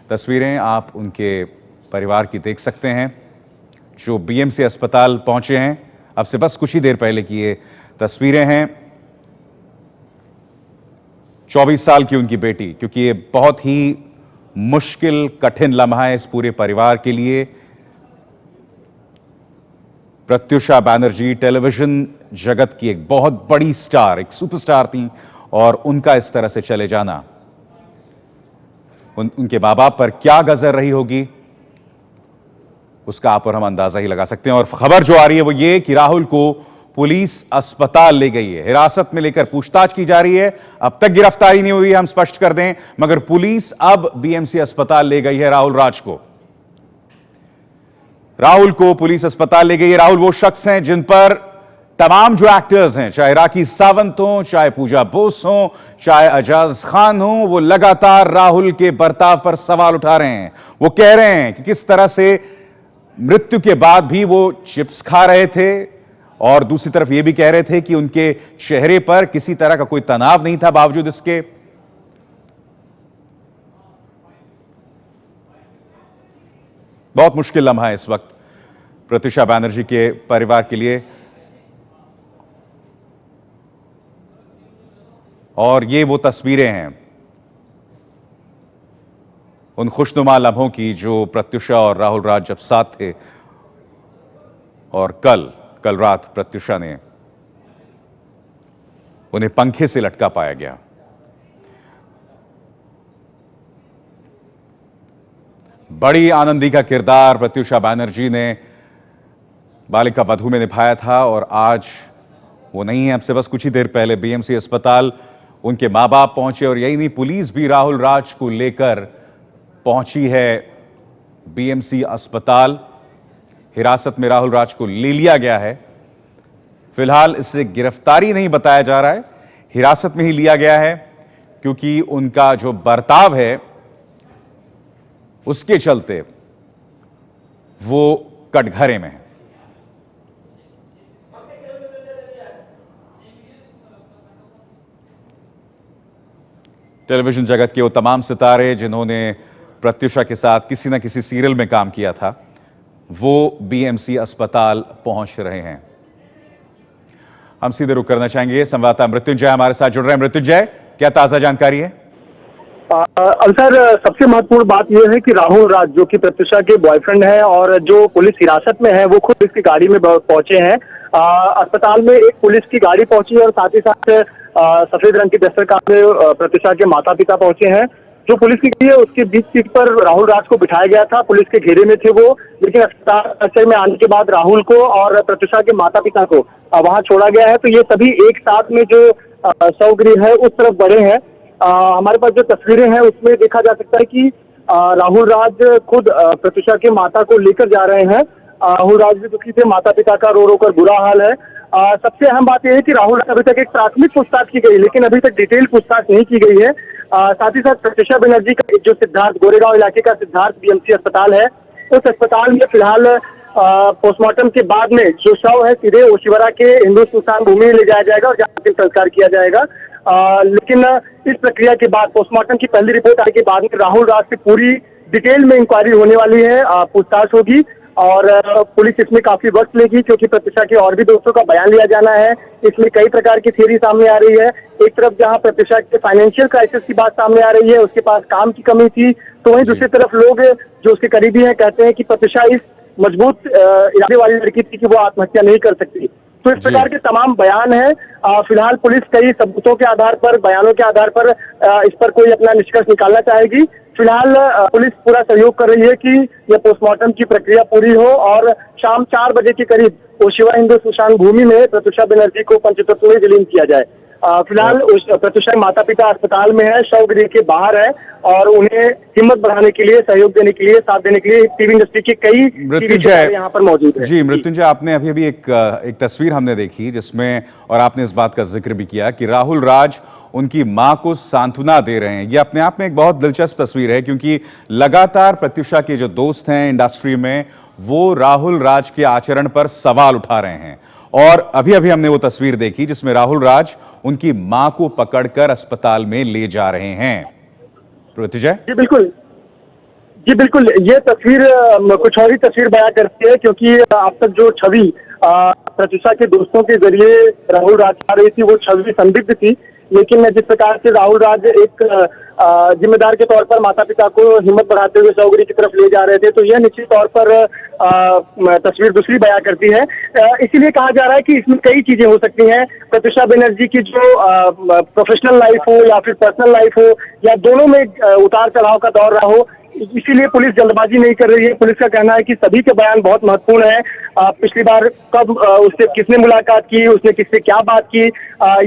तस्वीरें आप उनके परिवार की देख सकते हैं जो बीएमसी अस्पताल पहुंचे हैं। अब से बस कुछ ही देर पहले की ये तस्वीरें हैं। 24 साल की उनकी बेटी, क्योंकि ये बहुत ही मुश्किल कठिन लम्हा है इस पूरे परिवार के लिए। प्रत्युषा बैनर्जी टेलीविजन जगत की एक बहुत बड़ी स्टार, एक सुपरस्टार थी और उनका इस तरह से चले जाना उनके मां बाप पर क्या गजर रही होगी उसका आप और हम अंदाजा ही लगा सकते हैं। और खबर जो आ रही है वो ये कि राहुल को पुलिस अस्पताल ले गई है, हिरासत में लेकर पूछताछ की जा रही है। अब तक गिरफ्तारी नहीं हुई, हम स्पष्ट कर दें, मगर पुलिस अब बीएमसी अस्पताल ले गई है राहुल राज को। राहुल को पुलिस अस्पताल ले गई है। राहुल वो शख्स हैं जिन पर तमाम जो एक्टर्स हैं, चाहे राखी सावंत हो, चाहे पूजा बोस हो, चाहे अजाज खान हो, वो लगातार राहुल के बर्ताव पर सवाल उठा रहे हैं। वो कह रहे हैं कि किस तरह से मृत्यु के बाद भी वो चिप्स खा रहे थे और दूसरी तरफ ये भी कह रहे थे कि उनके चेहरे पर किसी तरह का कोई तनाव नहीं था बावजूद इसके। बहुत मुश्किल लम्हा है इस वक्त प्रत्युषा बैनर्जी के परिवार के लिए। और ये वो तस्वीरें हैं उन खुशनुमा लम्हों की जो प्रत्युषा और राहुल राज जब साथ थे और कल रात प्रत्युषा ने उन्हें पंखे से लटका पाया गया। बड़ी आनंदी का किरदार प्रत्युषा बैनर्जी ने बालिका वधू में निभाया था और आज वो नहीं है। अब से बस कुछ ही देर पहले बीएमसी अस्पताल उनके मां बाप पहुंचे और यही नहीं, पुलिस भी राहुल राज को लेकर पहुंची है बीएमसी अस्पताल। हिरासत में राहुल राज को ले लिया गया है। फिलहाल इसे गिरफ्तारी नहीं बताया जा रहा है, हिरासत में ही लिया गया है क्योंकि उनका जो बर्ताव है उसके चलते वो कटघरे में है। टेलीविजन जगत के वो तमाम सितारे जिन्होंने प्रत्युषा के साथ किसी न किसी सीरियल में काम किया था, वो बीएमसी अस्पताल पहुंच रहे हैं। हम सीधे रुक करना चाहेंगे, संवाददाता मृत्युंजय हमारे साथ जुड़ रहे हैं। मृत्युंजय, क्या ताजा जानकारी है? सर, सबसे महत्वपूर्ण बात यह है कि राहुल राज जो कि प्रत्युषा के बॉयफ्रेंड है और जो पुलिस हिरासत में है, वो खुद इसकी गाड़ी में पहुंचे हैं। अस्पताल में एक पुलिस की गाड़ी पहुंची और साथ ही साथ सफेद रंग की दस्तरखान में प्रत्युषा के माता पिता पहुंचे हैं। जो पुलिस की गाड़ी है उसके बीच सीट पर राहुल राज को बिठाया गया था, पुलिस के घेरे में थे वो, लेकिन अस्पताल में आने के बाद राहुल को और प्रत्युषा के माता पिता को वहां छोड़ा गया है। तो ये सभी एक साथ में जो शवगृह है उस तरफ बढ़े हैं। हमारे पास जो तस्वीरें हैं उसमें देखा जा सकता है कि राहुल राज खुद प्रत्युषा के माता को लेकर जा रहे हैं। राहुल राज भी दुखी थे, माता पिता का रो रो कर बुरा हाल है। सबसे अहम बात यह है कि राहुल अभी तक एक प्राथमिक पूछताछ की गई, लेकिन अभी तक डिटेल पूछताछ नहीं की गई है। साथ ही साथ प्रत्युषा बनर्जी का जो सिद्धार्थ गोरेगांव इलाके का सिद्धार्थ बीएमसी अस्पताल है, उस अस्पताल में फिलहाल पोस्टमार्टम के बाद में जो शव है सीधे ओशिवरा के हिंदू स्मशान भूमि में ले जाया जाएगा और जहां संस्कार किया जाएगा। लेकिन इस प्रक्रिया के बाद पोस्टमार्टम की पहली रिपोर्ट आने के बाद में राहुल राज से पूरी डिटेल में इंक्वायरी होने वाली है, पूछताछ होगी और पुलिस इसमें काफी वक्त लेगी क्योंकि प्रत्युषा के और भी दोस्तों का बयान लिया जाना है। इसमें कई प्रकार की थ्योरी सामने आ रही है। एक तरफ जहां प्रत्युषा के फाइनेंशियल क्राइसिस की बात सामने आ रही है, उसके पास काम की कमी थी, तो वहीं दूसरी तरफ लोग जो उसके करीबी हैं कहते हैं कि प्रत्युषा इस मजबूत इरादे वाली लड़की थी कि वो आत्महत्या नहीं कर सकती। तो इस प्रकार के तमाम बयान हैं। फिलहाल पुलिस कई सबूतों के आधार पर, बयानों के आधार पर इस पर कोई अपना निष्कर्ष निकालना चाहेगी। फिलहाल पुलिस पूरा सहयोग कर रही है कि यह पोस्टमार्टम की प्रक्रिया पूरी हो और शाम 4 बजे के करीब ओशिवा हिंदू स्मशान भूमि में प्रत्युषा बनर्जी को पंचतत्व में विलीन किया जाए। फिलहाल प्रत्युषा माता पिता अस्पताल में है, शवगृह के बाहर है और उन्हें हिम्मत बढ़ाने के लिए, सहयोग देने के लिए, साथ देने के लिए टीवी इंडस्ट्री के कई टीवी यहाँ पर मौजूद है। जी मृत्युंजय, आपने अभी एक तस्वीर हमने देखी जिसमें, और आपने इस बात का जिक्र भी किया कि राहुल राज उनकी मां को सांत्वना दे रहे हैं। ये अपने आप में एक बहुत दिलचस्प तस्वीर है क्योंकि लगातार प्रत्युषा के जो दोस्त हैं इंडस्ट्री में, वो राहुल राज के आचरण पर सवाल उठा रहे हैं। और अभी अभी हमने वो तस्वीर देखी जिसमें राहुल राज उनकी मां को पकड़कर अस्पताल में ले जा रहे हैं। मृत्युंजय, जी बिल्कुल। जी बिल्कुल, ये तस्वीर कुछ और ही तस्वीर बयां करती है, क्योंकि अब तक जो छवि प्रत्युषा के दोस्तों के जरिए राहुल राज आ रही थी, वो छवि संदिग्ध थी। लेकिन जिस प्रकार से राहुल राज एक जिम्मेदार के तौर पर माता पिता को हिम्मत बढ़ाते हुए चौगड़ी की तरफ ले जा रहे थे, तो यह निश्चित तौर पर तस्वीर दूसरी बयां करती है। इसीलिए कहा जा रहा है कि इसमें कई चीजें हो सकती हैं। प्रत्युषा बनर्जी की जो प्रोफेशनल लाइफ हो या फिर पर्सनल लाइफ हो, या दोनों में उतार चढ़ाव का दौर रहा हो, इसीलिए पुलिस जल्दबाजी नहीं कर रही है। पुलिस का कहना है कि सभी के बयान बहुत महत्वपूर्ण है। पिछली बार कब उससे किसने मुलाकात की, उसने किससे क्या बात की,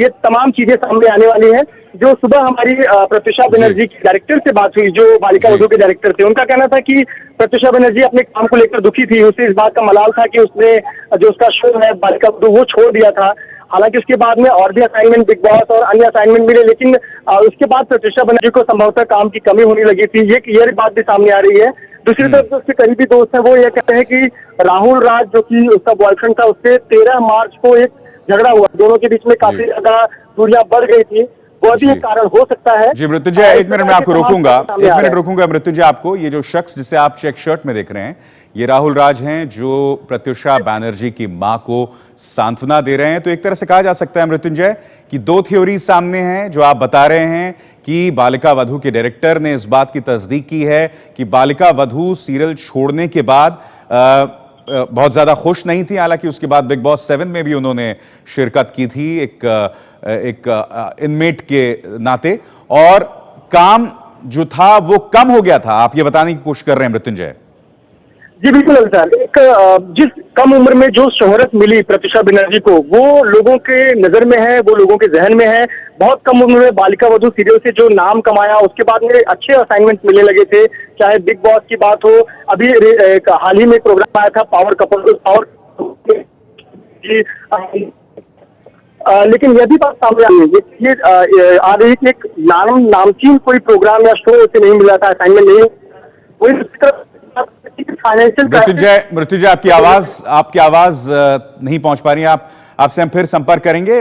ये तमाम चीजें सामने आने वाली हैं। जो सुबह हमारी प्रत्युषा बनर्जी की डायरेक्टर से बात हुई, जो बालिका वधू के डायरेक्टर थे, उनका कहना था कि प्रत्युषा बनर्जी अपने काम को लेकर दुखी थी। उसे इस बात का मलाल था कि उसने जो उसका शो है बालिका वधू, वो छोड़ दिया था। हालांकि उसके बाद में और भी असाइनमेंट बिग बॉस और अन्य असाइनमेंट मिले, लेकिन उसके बाद प्रत्युषा बनर्जी को संभवतः काम की कमी होने लगी थी। ये बात भी सामने आ रही है। दूसरी तरफ जो उसके करीबी दोस्त हैं, वो ये कहते हैं कि राहुल राज, जो कि उसका बॉयफ्रेंड था, उससे 13 मार्च को एक झगड़ा हुआ। दोनों के बीच में काफी ज्यादा दूरियां बढ़ गई थी। वो भी एक कारण हो सकता है। जी मृत्युंजय, एक मिनट में आपको रोकूंगा, एक मिनट रोकूंगा मृत्युंजय आपको। ये जो शख्स जिसे आप चेक शर्ट में देख रहे हैं, ये राहुल राज हैं, जो प्रत्युषा बनर्जी की मां को सांत्वना दे रहे हैं। तो एक तरह से कहा जा सकता है मृत्युंजय कि दो थ्योरी सामने हैं। जो आप बता रहे हैं कि बालिका वधू के डायरेक्टर ने इस बात की तस्दीक की है कि बालिका वधू सीरियल छोड़ने के बाद बहुत ज्यादा खुश नहीं थी। हालांकि उसके बाद बिग बॉस 7 में भी उन्होंने शिरकत की थी एक इनमेट के नाते, और काम जो था वो कम हो गया था। आप ये बताने की कोशिश कर रहे हैं मृत्युंजय? जी बिल्कुल सर, एक जिस कम उम्र में जो शोहरत मिली प्रत्युषा बनर्जी को, वो लोगों के नजर में है, वो लोगों के जहन में है। बहुत कम उम्र में बालिका वधू सीरियल से जो नाम कमाया, उसके बाद में अच्छे असाइनमेंट मिलने लगे थे। चाहे बिग बॉस की बात हो, अभी हाल ही में एक प्रोग्राम आया था पावर कपल, लेकिन यह भी बात सामने आ रही है, ये आ रही है कि एक नामचीन कोई प्रोग्राम या शो उसे नहीं मिला था, असाइनमेंट नहीं। वही मृत्युंजय आपकी आवाज नहीं पहुंच पा रही है। आपसे हम फिर संपर्क करेंगे।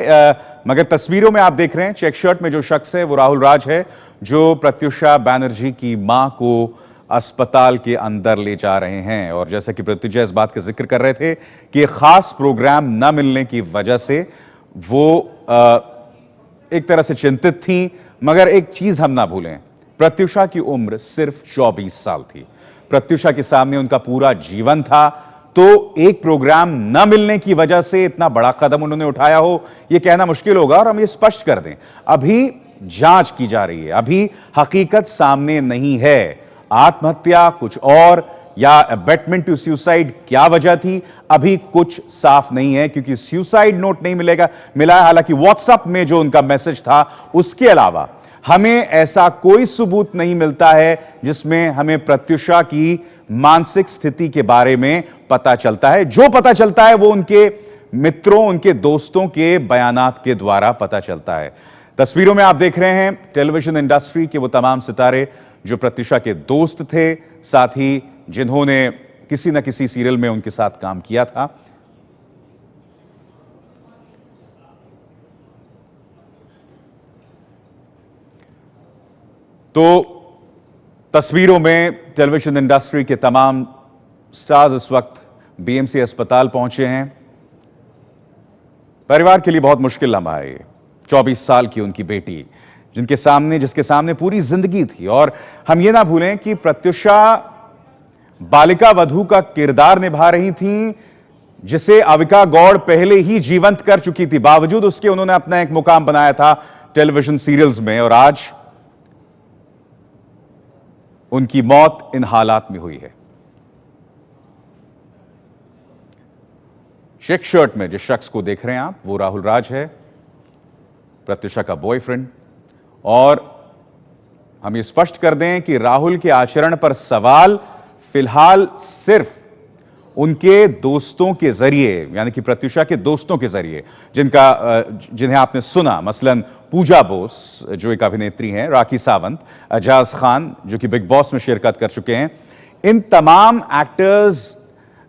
मगर तस्वीरों में आप देख रहे हैं चेक शर्ट में जो शख्स है वो राहुल राज है, जो प्रत्युषा बनर्जी की मां को अस्पताल के अंदर ले जा रहे हैं। और जैसा कि मृत्युंजय इस बात का जिक्र कर रहे थे कि खास प्रोग्राम न मिलने की वजह से वो एक तरह से चिंतित थी। मगर एक चीज हम ना भूलें, प्रत्युषा की उम्र सिर्फ 24 साल थी। प्रत्युषा के सामने उनका पूरा जीवन था। तो एक प्रोग्राम न मिलने की वजह से इतना बड़ा कदम उन्होंने उठाया हो, यह कहना मुश्किल होगा। और हम ये स्पष्ट कर दें, अभी जांच की जा रही है, अभी हकीकत सामने नहीं है। आत्महत्या कुछ और या अबेटमेंट टू सुसाइड क्या वजह थी, अभी कुछ साफ नहीं है, क्योंकि सुसाइड नोट नहीं मिला है। हालांकि व्हाट्सएप में जो उनका मैसेज था, उसके अलावा हमें ऐसा कोई सबूत नहीं मिलता है जिसमें हमें प्रत्युषा की मानसिक स्थिति के बारे में पता चलता है। जो पता चलता है वो उनके मित्रों, उनके दोस्तों के बयानात के द्वारा पता चलता है। तस्वीरों में आप देख रहे हैं टेलीविजन इंडस्ट्री के वो तमाम सितारे जो प्रत्युषा के दोस्त थे, साथ ही जिन्होंने किसी न किसी सीरियल में उनके साथ काम किया था। तो तस्वीरों में टेलीविजन इंडस्ट्री के तमाम स्टार्स इस वक्त बीएमसी अस्पताल पहुंचे हैं। परिवार के लिए बहुत मुश्किल लम्हा है ये। 24 साल की उनकी बेटी, जिसके सामने पूरी जिंदगी थी। और हम ये ना भूलें कि प्रत्युषा बालिका वधू का किरदार निभा रही थी, जिसे अविका गौड़ पहले ही जीवंत कर चुकी थी। बावजूद उसके उन्होंने अपना एक मुकाम बनाया था टेलीविजन सीरियल्स में, और आज उनकी मौत इन हालात में हुई है। चेक शर्ट में जिस शख्स को देख रहे हैं आप, वो राहुल राज है, प्रत्युषा का बॉयफ्रेंड। और हम ये स्पष्ट कर दें कि राहुल के आचरण पर सवाल फिलहाल सिर्फ उनके दोस्तों के जरिए, यानी कि प्रत्युषा के दोस्तों के जरिए, जिन्हें आपने सुना, मसलन पूजा बोस जो एक अभिनेत्री हैं, राखी सावंत, अजाज खान जो कि बिग बॉस में शिरकत कर चुके हैं, इन तमाम एक्टर्स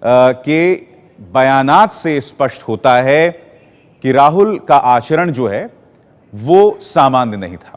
के बयानात से स्पष्ट होता है कि राहुल का आचरण जो है वो सामान्य नहीं था।